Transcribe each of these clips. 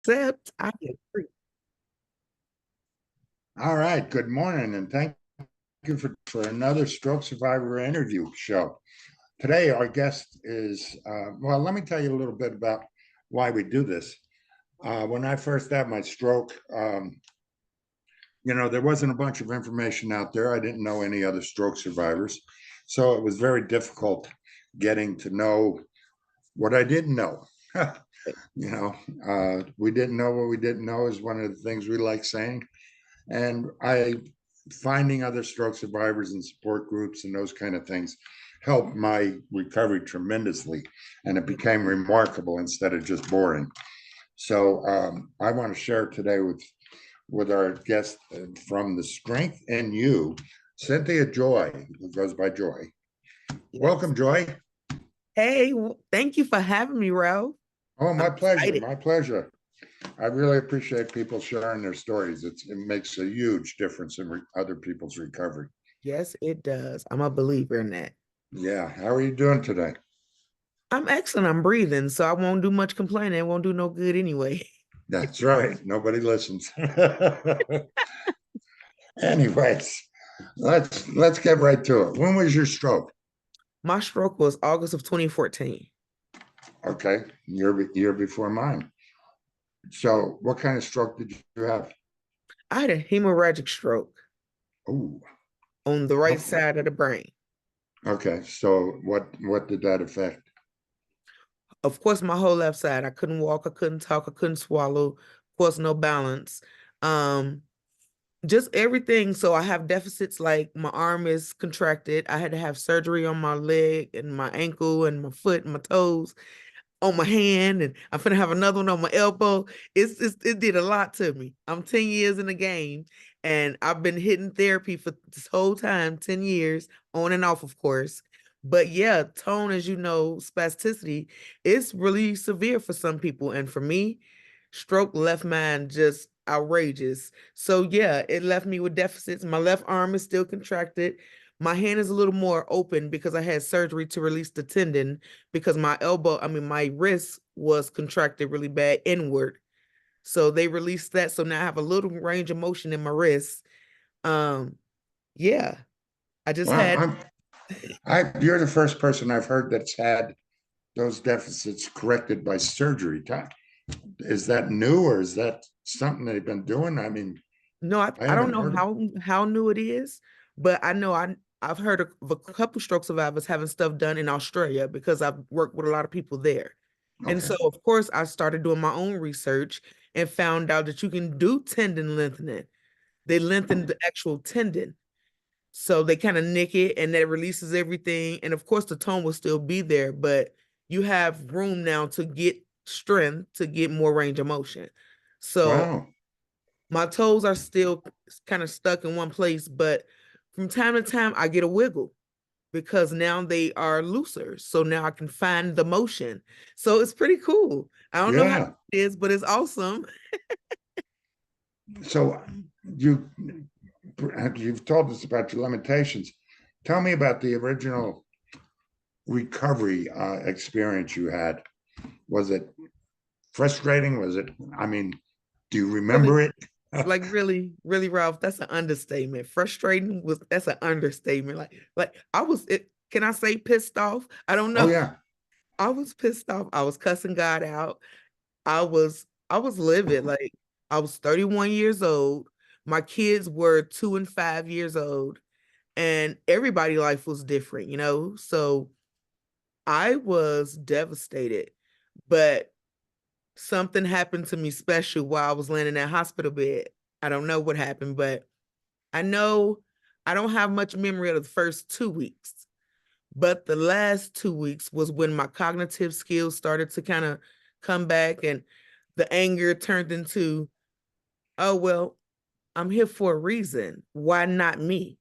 Except I agree. All right. Good morning, and thank you for another stroke survivor interview show. Today, our guest is, well, let me tell you a little bit about why we do this. When I first had my stroke, there wasn't a bunch of information out there. I didn't know any other stroke survivors. So it was very difficult getting to know what I didn't know. We didn't know what we didn't know is one of the things we like saying. And I finding other stroke survivors and support groups and those kind of things helped my recovery tremendously, and it became remarkable instead of just boring. So I want to share today with our guest from the Strength in You, Cynthia Joy, who goes by Joy. Yes. Welcome, Joy. Hey, thank you for having me, Ralph. Oh, I'm my pleasure. excited. My pleasure. I really appreciate people sharing their stories. It makes a huge difference in other people's recovery. Yes, it does. I'm a believer in that. Yeah. How are you doing today? I'm excellent. I'm breathing, so I won't do much complaining. It won't do no good anyway. That's right. Nobody listens. Anyways, let's get right to it. When was your stroke? My stroke was August of 2014. Okay, year before mine. So, what kind of stroke did you have? I had a hemorrhagic stroke Oh, on the right side of the brain. okay. So, what did that affect? Of course, my whole left side. I couldn't walk, I couldn't talk, I couldn't swallow. Of course, no balance. Um, just everything. So I have deficits like my arm is contracted. I had to have surgery on my leg and my ankle and my foot and my toes, on my hand, and I'm gonna have another one on my elbow. It did a lot to me. I'm 10 years in the game, and I've been hitting therapy for this whole time, 10 years, on and off, of course. But yeah, tone, as you know, spasticity, it's really severe for some people. And for me, stroke left mine just outrageous. So yeah, it left me with deficits. My left arm is still contracted. My hand is a little more open because I had surgery to release the tendon because my wrist was contracted really bad inward. So they released that. So now I have a little range of motion in my wrist. Um, yeah, I just Well, had you're the first person I've heard that's had those deficits corrected by surgery. Is that new, or is that something they've been doing? I mean, no, I I don't haven't know heard of it. how new it is, but I know I've heard of a couple stroke survivors having stuff done in Australia because I've worked with a lot of people there. And Okay. so of course I started doing my own research and found out that you can do tendon lengthening. They lengthen the actual tendon. So they kind of nick it and that releases everything. And of course, the tone will still be there, but you have room now to get strength to get more range of motion. So Wow. my toes are still kind of stuck in one place, but from time to time, I get a wiggle because now they are looser. So now I can find the motion. So it's pretty cool. I don't know how Yeah. it is, but it's awesome. So you you've told us about your limitations. Tell me about the original recovery experience you had. Was it frustrating? Was it? I mean, do you Really, remember it? like really, really, Ralph, that's an understatement. Frustrating was that's an understatement. Like I was it can I say pissed off? I don't Oh know. yeah. I was pissed off. I was cussing God out. I was livid. Like I was 31 years old. My kids were 2 and 5 years old, and everybody' life was different. So I was devastated. But something happened to me special while I was laying in that hospital bed. I don't know what happened, but I know I don't have much memory of the first 2 weeks. But the last 2 weeks was when my cognitive skills started to kind of come back, and the anger turned into, oh, well, I'm here for a reason. Why not me?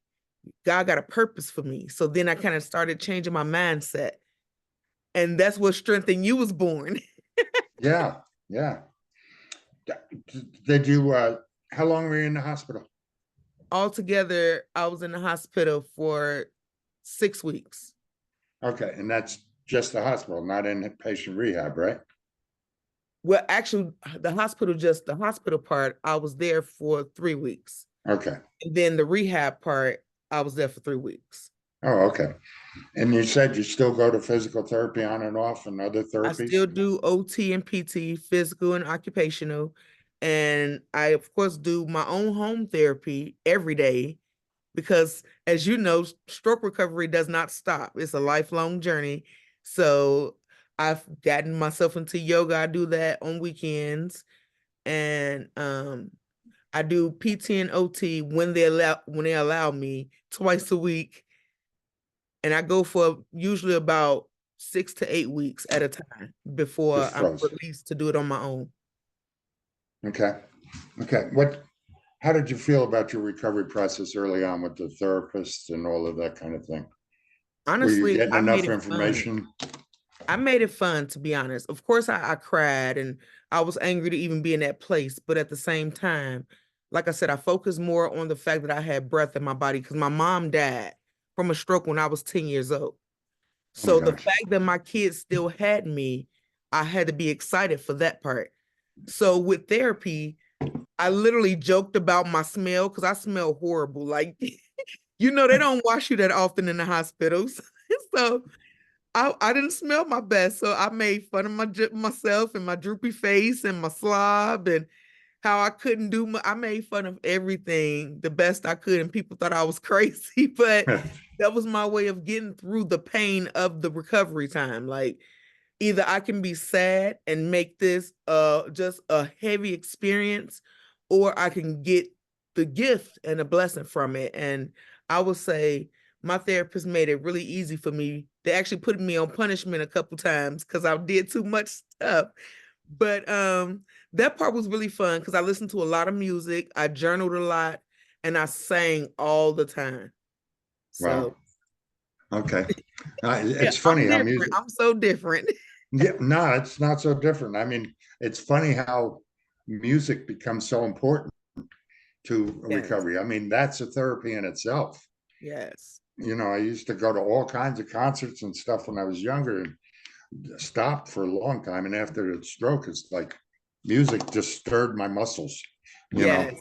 God got a purpose for me. So then I kind of started changing my mindset. And that's what Strength in You was born. Yeah. Yeah. Did you? How long were you in the hospital? Altogether, I was in the hospital for 6 weeks. Okay, and that's just the hospital, not in patient rehab, right? Well, actually, the hospital part, I was there for 3 weeks. Okay. And then the rehab part, I was there for 3 weeks. Oh, okay. And you said you still go to physical therapy on and off and other I therapies? still do OT and PT, physical and occupational. And I, of course, do my own home therapy every day because, as you know, stroke recovery does not stop. It's a lifelong journey. So I've gotten myself into yoga. I do that on weekends. And I do PT and OT when they allow me twice a week. And I go for usually about 6 to 8 weeks at a time before Just I'm froze. released to do it on my own. Okay. Okay. How did you feel about your recovery process early on with the therapist and all of that kind of thing? Were you Honestly, getting I made enough it fun. information? I made it fun, to be honest. Of course, I cried and I was angry to even be in that place. But at the same time, like I said, I focused more on the fact that I had breath in my body because my mom died from a stroke when I was 10 years old. Oh my So the gosh. fact that my kids still had me, I had to be excited for that part. So with therapy, I literally joked about my smell because I smell horrible. Like, they don't wash you that often in the hospitals. So I didn't smell my best. So I made fun of myself and my droopy face and my slob and how I couldn't I made fun of everything the best I could. And people thought I was crazy, but that was my way of getting through the pain of the recovery time. Like, either I can be sad and make this just a heavy experience, or I can get the gift and a blessing from it. And I would say my therapist made it really easy for me. They actually put me on punishment a couple times because I did too much stuff. But that part was really fun because I listened to a lot of music, I journaled a lot, and I sang all the time. Wow. So Okay. yeah, It's I'm funny how different. music, I'm so different. yeah, no, it's not so different. I mean, it's funny how music becomes so important to Yes. recovery. I mean, that's a therapy in itself. Yes. I used to go to all kinds of concerts and stuff when I was younger and stopped for a long time. And after the stroke, it's like music just stirred my muscles, you know. Yes.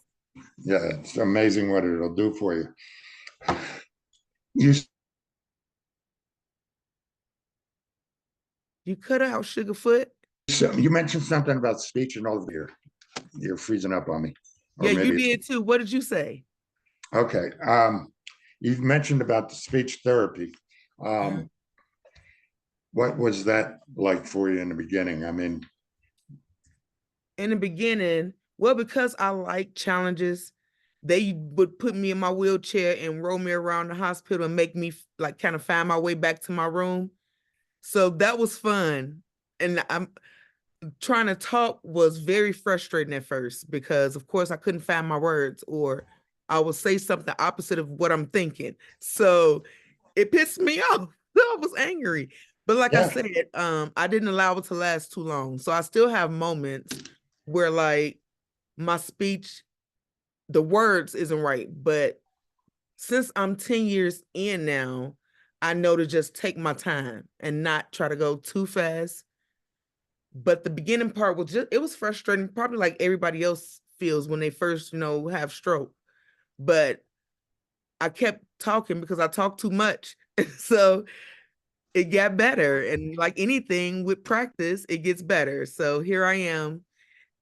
Yeah, it's amazing what it'll do for you. You You cut out Sugarfoot. you mentioned something about speech and all of you're freezing up on me. Or Yeah, you maybe it's did too. What did you say? okay. You've mentioned about the speech therapy. Uh, Um, what was that like for you in the beginning? I mean, in the beginning, well, because I like challenges, they would put me in my wheelchair and roll me around the hospital and make me like kind of find my way back to my room. So that was fun. And I'm trying to talk was very frustrating at first because of course I couldn't find my words or I would say something opposite of what I'm thinking. So it pissed me off. I was angry. But like I yeah, said, I didn't allow it to last too long. So I still have moments where like my speech, the words isn't right. But since I'm 10 years in now, I know to just take my time and not try to go too fast. But the beginning part was just, it was frustrating, probably like everybody else feels when they first, have stroke. But I kept talking because I talked too much. So it got better. And like anything with practice, it gets better. So here I am.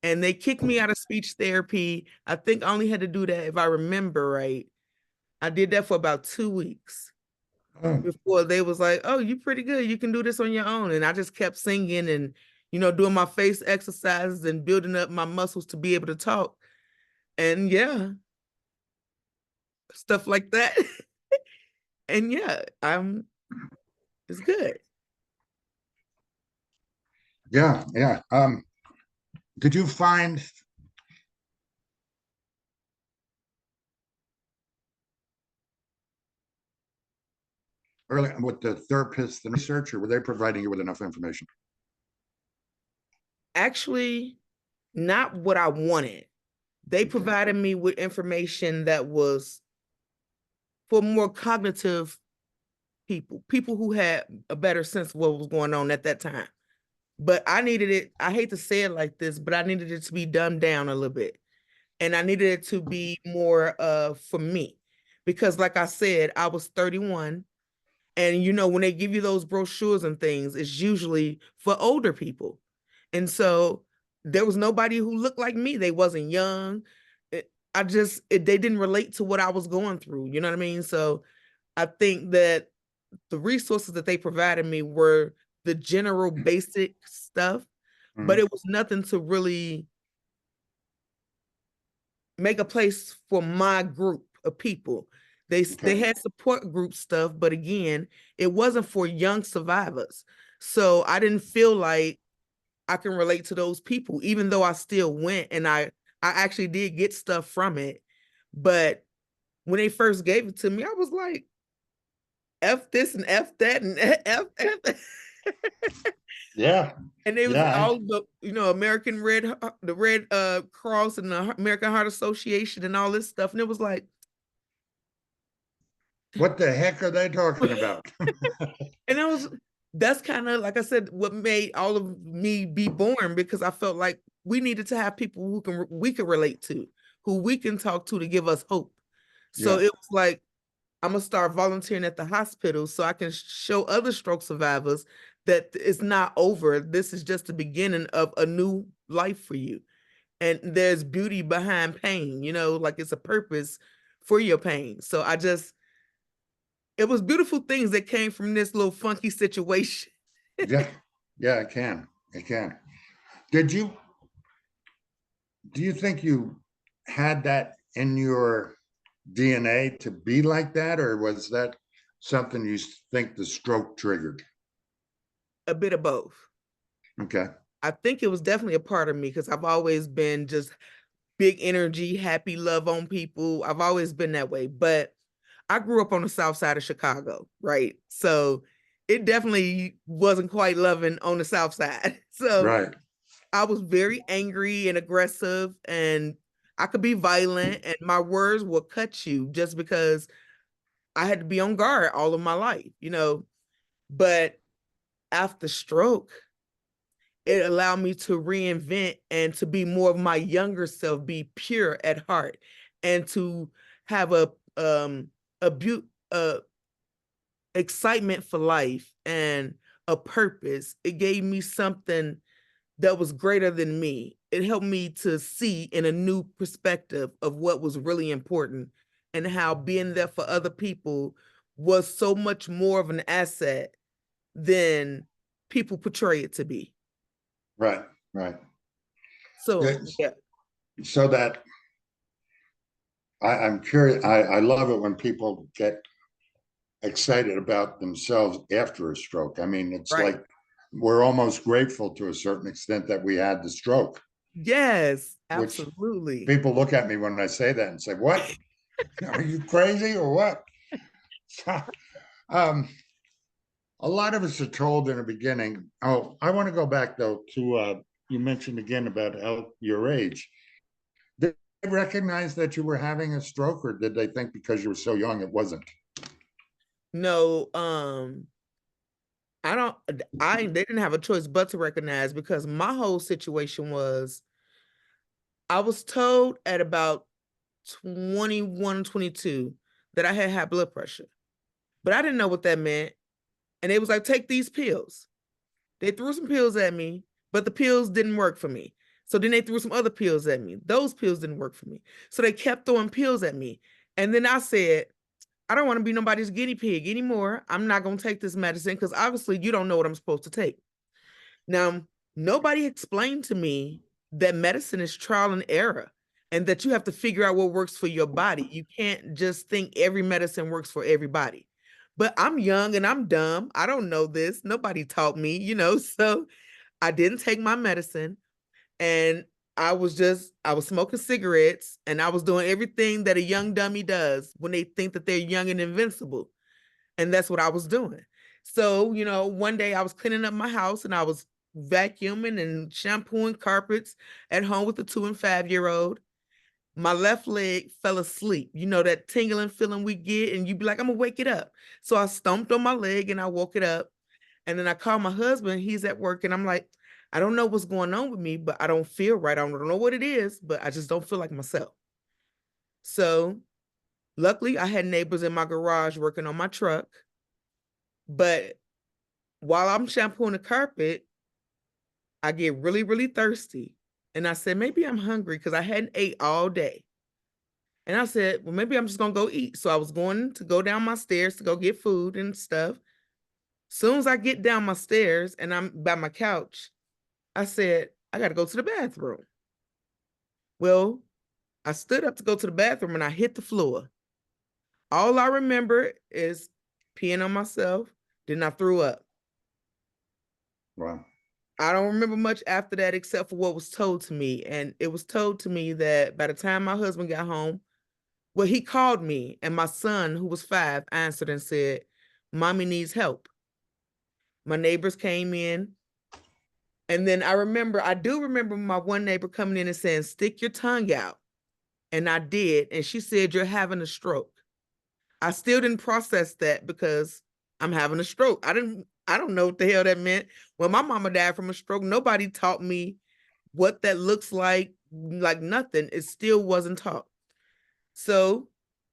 And they kicked me out of speech therapy. I think I only had to do that if I remember right. I did that for about 2 weeks oh, before they was like, "Oh, you pretty good. You can do this on your own." And I just kept singing and doing my face exercises and building up my muscles to be able to talk. And yeah, stuff like that. And yeah, it's good. yeah, yeah. Did you find early with the therapist and researcher, were they providing you with enough information? Actually, not what I wanted. They Okay. provided me with information that was for more cognitive people who had a better sense of what was going on at that time. but I needed it. I hate to say it like this, but I needed it to be dumbed down a little bit. And I needed it to be more for me. Because like I said, I was 31. And you know, when they give you those brochures and things, it's usually for older people. And so there was nobody who looked like me. They wasn't young. They didn't relate to what I was going through. You know what I mean? So I think that the resources that they provided me were the general basic stuff, but Mhm. it was nothing to really make a place for my group of people. They Okay. had support group stuff, but again, it wasn't for young survivors. So I didn't feel like I can relate to those people, even though I still went and I actually did get stuff from it. But when they first gave it to me, I was like, F this and F that and F. Yeah. And it was Yeah. all the, you know, American the Red Cross and the American Heart Association and all this stuff. And it was like, What the heck are they talking about? and I was, that's kind of, like I said, what made all of me be born, because I felt like we needed to have people we can relate to, who we can talk to give us hope. So Yeah. it was like, I'm gonna start volunteering at the hospital so I can show other stroke survivors that it's not over. This is just the beginning of a new life for you. And there's beauty behind pain, you know, like it's a purpose for your pain. So it was beautiful things that came from this little funky situation. Yeah. Yeah, it can. It can. Did you do you think you had that in your DNA to be like that, or was that something you think the stroke triggered? A bit of both. Okay. I think it was definitely a part of me because I've always been just big energy, happy, love on people. I've always been that way. But I grew up on the south side of Chicago, right? So it definitely wasn't quite loving on the south side. So Right. I was very angry and aggressive, and I could be violent, and my words will cut you just because I had to be on guard all of my life, you know. But after stroke, it allowed me to reinvent and to be more of my younger self, be pure at heart, and to have a beaut excitement for life and a purpose. It gave me something that was greater than me. It helped me to see in a new perspective of what was really important, and how being there for other people was so much more of an asset than people portray it to be. Right. Right. So, Yeah, yeah, so that I'm curious. I love it when people get excited about themselves after a stroke. I mean, it's right. like we're almost grateful to a certain extent that we had the stroke, Yes, which absolutely. people look at me when I say that and say, "What? Are you crazy or what?" um, a lot of us are told in the beginning. Oh, I want to go back though to you mentioned again about your age. Did they recognize that you were having a stroke, or did they think because you were so young it wasn't? No, I don't I they didn't have a choice but to recognize, because my whole situation was I was told at about 21, 22 that I had high blood pressure. But I didn't know what that meant. And it was like, take these pills. They threw some pills at me, but the pills didn't work for me. So then they threw some other pills at me. Those pills didn't work for me. So they kept throwing pills at me. And then I said, I don't want to be nobody's guinea pig anymore. I'm not going to take this medicine because obviously you don't know what I'm supposed to take. Now, nobody explained to me that medicine is trial and error, and that you have to figure out what works for your body. You can't just think every medicine works for everybody. But I'm young and I'm dumb. I don't know this. Nobody taught me, you know. So I didn't take my medicine, and I was smoking cigarettes, and I was doing everything that a young dummy does when they think that they're young and invincible. And that's what I was doing. So, you know, one day I was cleaning up my house and I was vacuuming and shampooing carpets at home with a 2 and 5 year old. My left leg fell asleep. You know, that tingling feeling we get, and you be like, I'm gonna wake it up. So I stomped on my leg and I woke it up. And then I called my husband, he's at work, and I'm like, I don't know what's going on with me, but I don't feel right. I don't know what it is, but I just don't feel like myself. So luckily, I had neighbors in my garage working on my truck. But while I'm shampooing the carpet, I get really, really thirsty. And I said, maybe I'm hungry because I hadn't ate all day. And I said, well, maybe I'm just gonna go eat. So I was going to go down my stairs to go get food and stuff. Soon as I get down my stairs and I'm by my couch, I said, I gotta go to the bathroom. Well, I stood up to go to the bathroom and I hit the floor. All I remember is peeing on myself. Then I threw up. Wow. I don't remember much after that except for what was told to me. And it was told to me that by the time my husband got home, well, he called me and my son, who was 5, answered and said, Mommy needs help. My neighbors came in. And then I do remember my one neighbor coming in and saying, stick your tongue out. And I did. And she said, you're having a stroke. I still didn't process that because I'm having a stroke. I don't know what the hell that meant. When my mama died from a stroke, nobody taught me what that looks like nothing. It still wasn't taught. So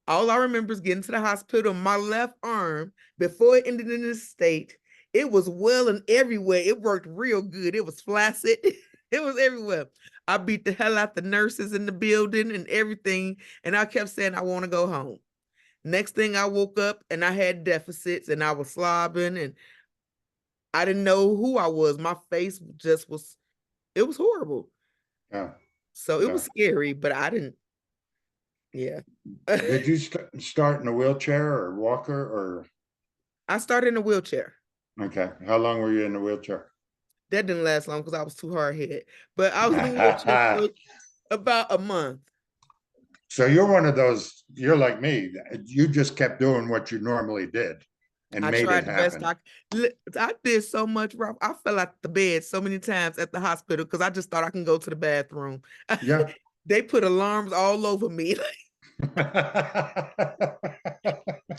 all I remember is getting to the hospital. My left arm, before it ended in this state, it was welling everywhere. It worked real good. It was flaccid. It was everywhere. I beat the hell out the nurses in the building and everything. And I kept saying, I want to go home. Next thing I woke up and I had deficits and I was slobbing and I didn't know who I was. My face just was, it was horrible. Yeah. So it Yeah. was scary, but I didn't, yeah. Did you start in a wheelchair or walker or I started in a wheelchair. okay? How long were you in the wheelchair? That didn't last long because I was too hard hit. But I was in a wheelchair for about a month. So you're one of those, you're like me. You just kept doing what you normally did and I made it tried the best happen. I did so much, Ralph. I fell out the bed so many times at the hospital because I just thought I can go to the bathroom. Yeah. They put alarms all over me.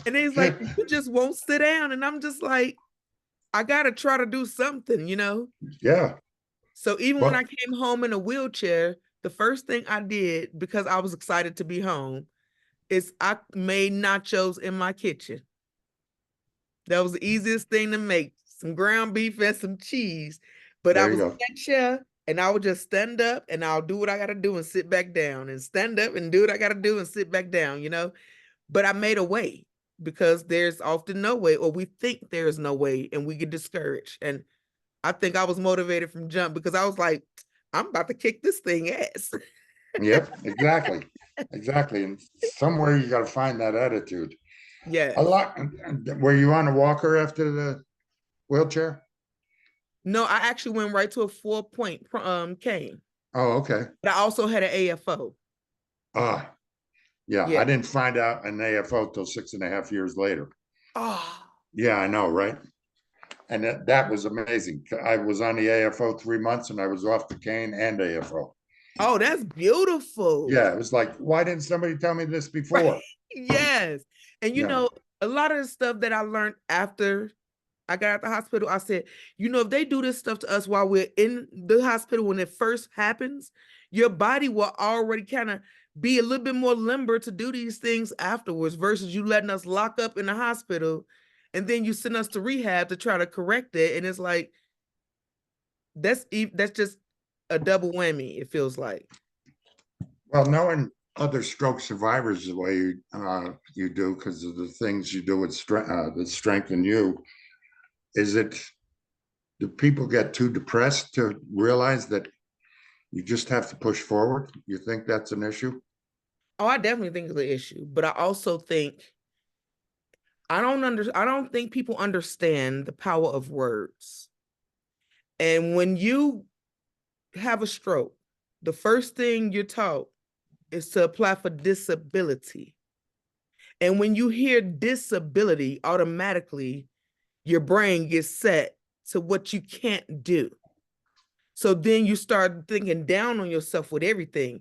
And he's like, you just won't sit down. And I'm just like, I gotta try to do something, you know? Yeah. So even when I Well, came home in a wheelchair, the first thing I did, because I was excited to be home, is I made nachos in my kitchen. That was the easiest thing to make. Some ground beef and some cheese. But I there you was in go. that chair and I would just stand up and I'll do what I gotta do and sit back down and stand up and do what I gotta do and sit back down, you know? But I made a way because there's often no way, or we think there's no way, and we get discouraged. And I think I was motivated from jump because I was like, I'm about to kick this thing ass. Yep, exactly. Exactly. And somewhere you got to find that attitude. A Yes. lot. Were you on a walker after the wheelchair? No, I actually went right to a 4 point cane. Oh, okay. But I also had an AFO. Ah, yeah. Yeah. I didn't find out an AFO till 6.5 years later. Oh, Yeah, I know, right? And that was amazing. I was on the AFO 3 months and I was off the cane and AFO. oh, that's beautiful. Yeah, it was like, why didn't somebody tell me this Right. before? Yes. And you Yeah, know, a lot of the stuff that I learned after I got out the hospital, I said, you know, if they do this stuff to us while we're in the hospital when it first happens, your body will already kind of be a little bit more limber to do these things afterwards versus you letting us lock up in the hospital and then you send us to rehab to try to correct it. And it's like, that's just a double whammy, it feels like. well, knowing other stroke survivors the way you do because of the things you do with that strengthen you, is it do people get too depressed to realize that you just have to push forward? You think that's an issue? Oh, I definitely think it's an issue, but I also think I don't think people understand the power of words. And when you have a stroke, the first thing you're taught is to apply for disability. And when you hear disability, automatically your brain gets set to what you can't do. So then you start thinking down on yourself with everything.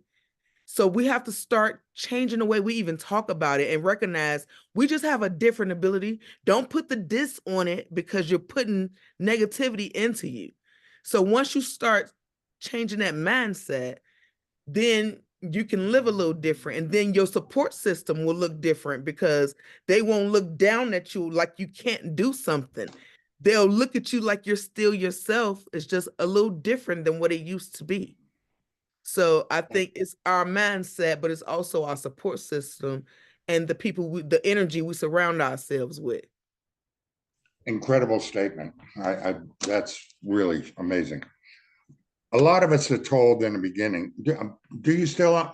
So we have to start changing the way we even talk about it and recognize we just have a different ability. Don't put the diss on it because you're putting negativity into you. So once you start changing that mindset, then you can live a little different. And then your support system will look different because they won't look down at you like you can't do something. They'll look at you like you're still yourself. It's just a little different than what it used to be. So I think it's our mindset, but it's also our support system and the people, the energy we surround ourselves with. Incredible statement. That's really amazing. A lot of us are told in the beginning. Do you still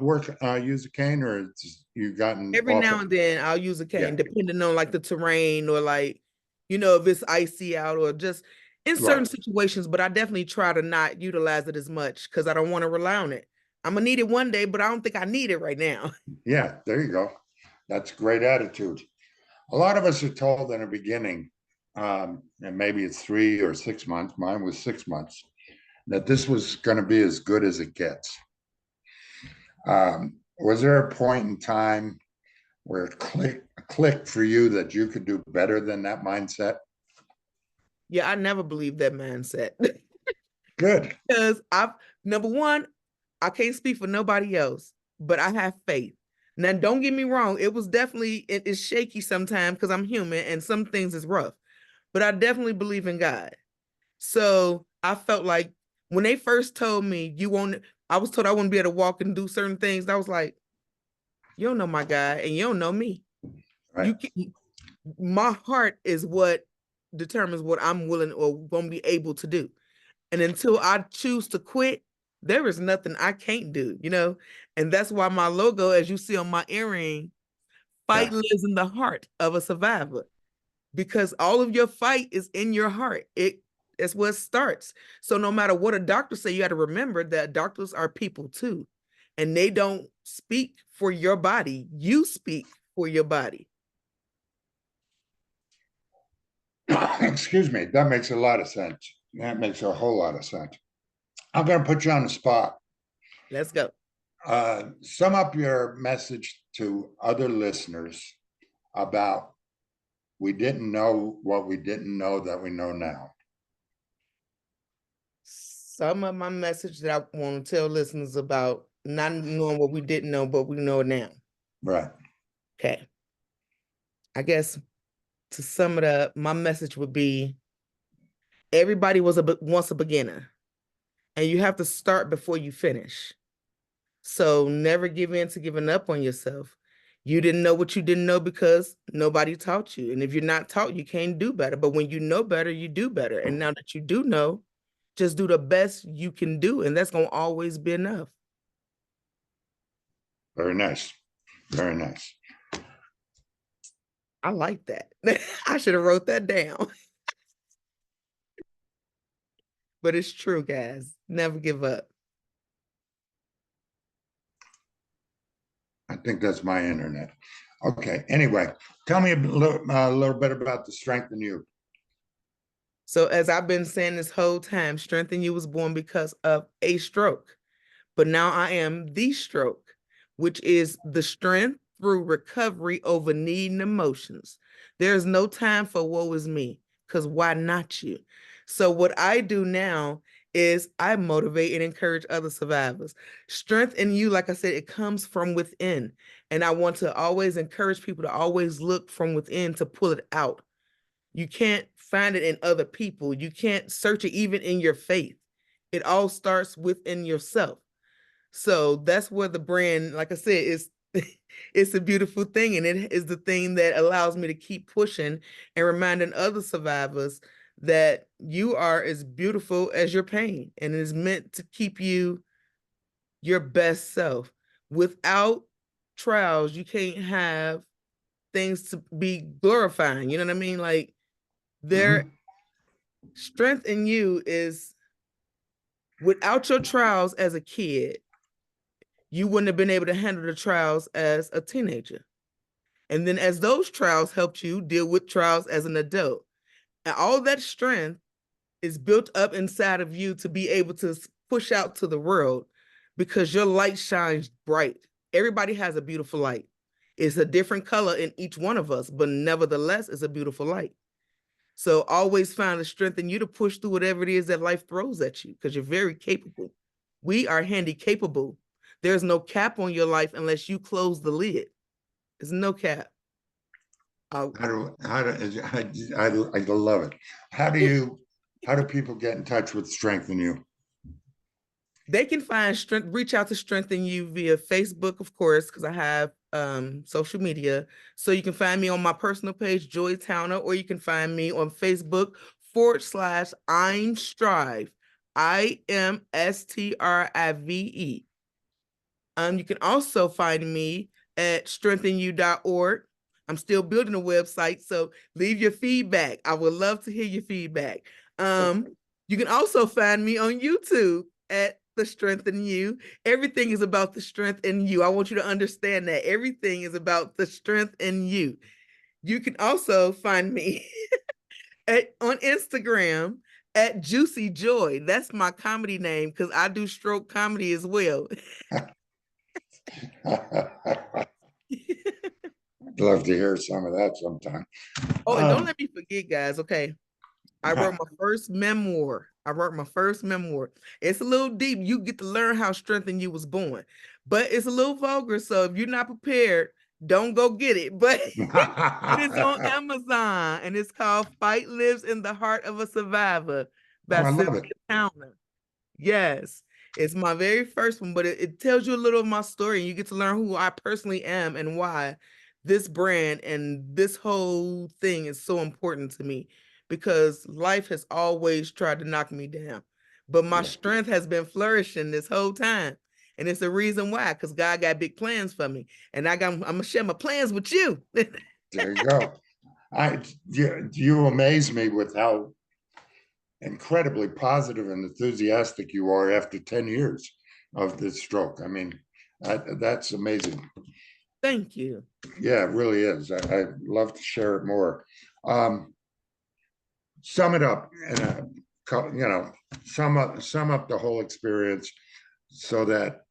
use a cane, or you gotten Every off now it? and then I'll use a Yeah, cane, depending on like the terrain or like, if it's icy out or just in certain right. situations, but I definitely try to not utilize it as much because I don't want to rely on it. I'm gonna need it one day, but I don't think I need it right now. Yeah, there you go. That's great attitude. A lot of us are told in the beginning, and maybe it's 3 or 6 months. Mine was 6 months. That this was going to be as good as it gets. Was there a point in time where it clicked for you that you could do better than that mindset? Yeah, I never believed that mindset. Good. Because number one, I can't speak for nobody else, but I have faith. Now, don't get me wrong, it is shaky sometimes because I'm human and some things is rough, but I definitely believe in God. So I felt like when they first told me I was told I wouldn't be able to walk and do certain things. I was like, you don't know my God and you don't know me. Right. You can, my heart is what determines what I'm willing or going to be able to do. And until I choose to quit, there is nothing I can't do. And that's why my logo, as you see on my earring, fight Yeah. lives in the heart of a survivor because all of your fight is in your heart. It's where it starts. So no matter what a doctor say, you got to remember that doctors are people too. And they don't speak for your body. You speak for your body. Excuse me. That makes a lot of sense. That makes a whole lot of sense. I'm going to put you on the spot. Let's go. Sum up your message to other listeners about we didn't know what we didn't know that we know now. Some of my message that I want to tell listeners about not knowing what we didn't know, but we know now. Right. Okay. I guess to sum it up, my message would be everybody once a beginner, and you have to start before you finish. So never give in to giving up on yourself. You didn't know what you didn't know because nobody taught you. And if you're not taught, you can't do better. But when you know better, you do better. And now that you do know, just do the best you can do. And that's going to always be enough. Very nice. Very nice. I like that. I should have wrote that down. But it's true, guys. Never give up. I think that's my internet. Okay. Anyway, tell me a little bit about the strength in you. So as I've been saying this whole time, strength in you was born because of a stroke. But now I am the stroke, which is the strength through recovery over need and emotions. There's no time for woe is me, because why not you? So what I do now is I motivate and encourage other survivors. Strength in you, like I said, it comes from within. And I want to always encourage people to always look from within to pull it out. You can't find it in other people. You can't search it even in your faith. It all starts within yourself. So that's where the brand, like I said, is it's a beautiful thing. And it is the thing that allows me to keep pushing and reminding other survivors that you are as beautiful as your pain and it is meant to keep you your best self. Without trials, you can't have things to be glorifying. You know what I mean? Like their Mm-hmm. strength in you is without your trials as a kid, you wouldn't have been able to handle the trials as a teenager. And then as those trials helped you deal with trials as an adult. And all that strength is built up inside of you to be able to push out to the world because your light shines bright. Everybody has a beautiful light. It's a different color in each one of us, but nevertheless, it's a beautiful light. So always find the strength in you to push through whatever it is that life throws at you, because you're very capable. We are handy capable. There's no cap on your life unless you close the lid. There's no cap. I love it. How do people get in touch with Strengthen You? They can find strength, reach out to Strengthen You via Facebook, of course, because I have social media. So you can find me on my personal page, Joi Towner, or you can find me on Facebook /I'm Strive. IMSTRIVE. You can also find me at strengthenyou.org. I'm still building a website, so leave your feedback. I would love to hear your feedback. You can also find me on YouTube at The Strengthen You. Everything is about the strength in you. I want you to understand that everything is about the strength in you. You can also find me on Instagram at Juicy Joy. That's my comedy name because I do stroke comedy as well. I'd love to hear some of that sometime. Oh, and don't let me forget, guys. Okay. I wrote my first memoir. It's a little deep. You get to learn how Strengthen You was born, but it's a little vulgar. So if you're not prepared, don't go get it. But it is on Amazon and it's called Fight Lives in the Heart of a Survivor Oh, by I Joi love it. Towner. Yes, it's my very first one, but it tells you a little of my story and you get to learn who I personally am and why this brand and this whole thing is so important to me, because life has always tried to knock me down, but my Yeah, strength has been flourishing this whole time. And it's the reason why, because God got big plans for me. And I'm gonna share my plans with you. there you go. You amaze me with how incredibly positive and enthusiastic you are after 10 years of this stroke. I mean, that's amazing. Thank you. Yeah, it really is. I'd love to share it more. Um, Sum it up and sum up the whole experience so that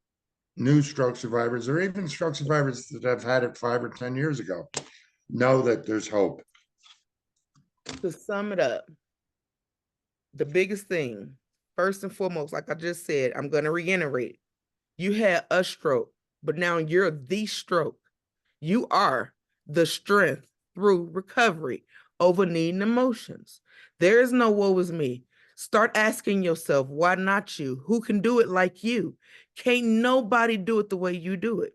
new stroke survivors or even stroke survivors that have had it 5 or 10 years ago know that there's hope. To sum it up, the biggest thing, first and foremost, like I just said, I'm going to reiterate, you had a stroke, but now you're the stroke. You are the strength through recovery over needing emotions. There is no woe is me. Start asking yourself, why not you? Who can do it like you? Can't nobody do it the way you do it.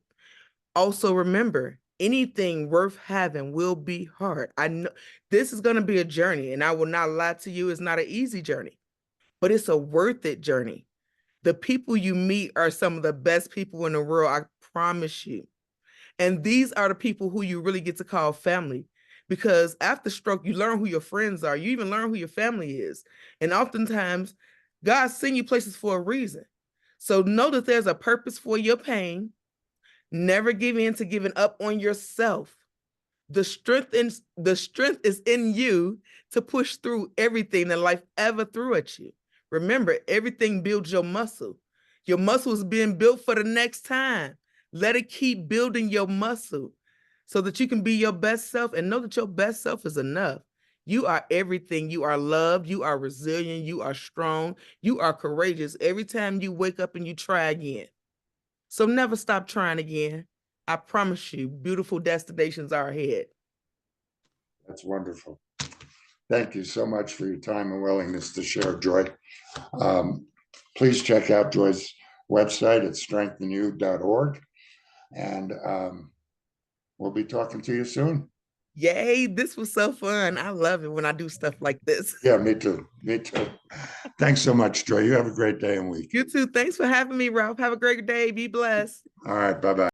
Also, remember, anything worth having will be hard. I know this is going to be a journey, and I will not lie to you, it's not an easy journey, but it's a worth it journey. The people you meet are some of the best people in the world, I promise you. And these are the people who you really get to call family, because after stroke, you learn who your friends are. You even learn who your family is. And oftentimes, God sends you places for a reason. So know that there's a purpose for your pain. Never give in to giving up on yourself. The strength is in you to push through everything that life ever threw at you. Remember, everything builds your muscle. Your muscle is being built for the next time. Let it keep building your muscle so that you can be your best self, and know that your best self is enough. You are everything. You are loved. You are resilient. You are strong. You are courageous every time you wake up and you try again. So never stop trying again. I promise you, beautiful destinations are ahead. That's wonderful. Thank you so much for your time and willingness to share, Joy. Um, please check out Joy's website at strengthenyou.org. And we'll be talking to you soon. Yay, this was so fun. I love it when I do stuff like this. Yeah, me too. Me too. Thanks so much, Joy. You have a great day and week. You too. Thanks for having me, Ralph. Have a great day. Be blessed. All right. Bye bye.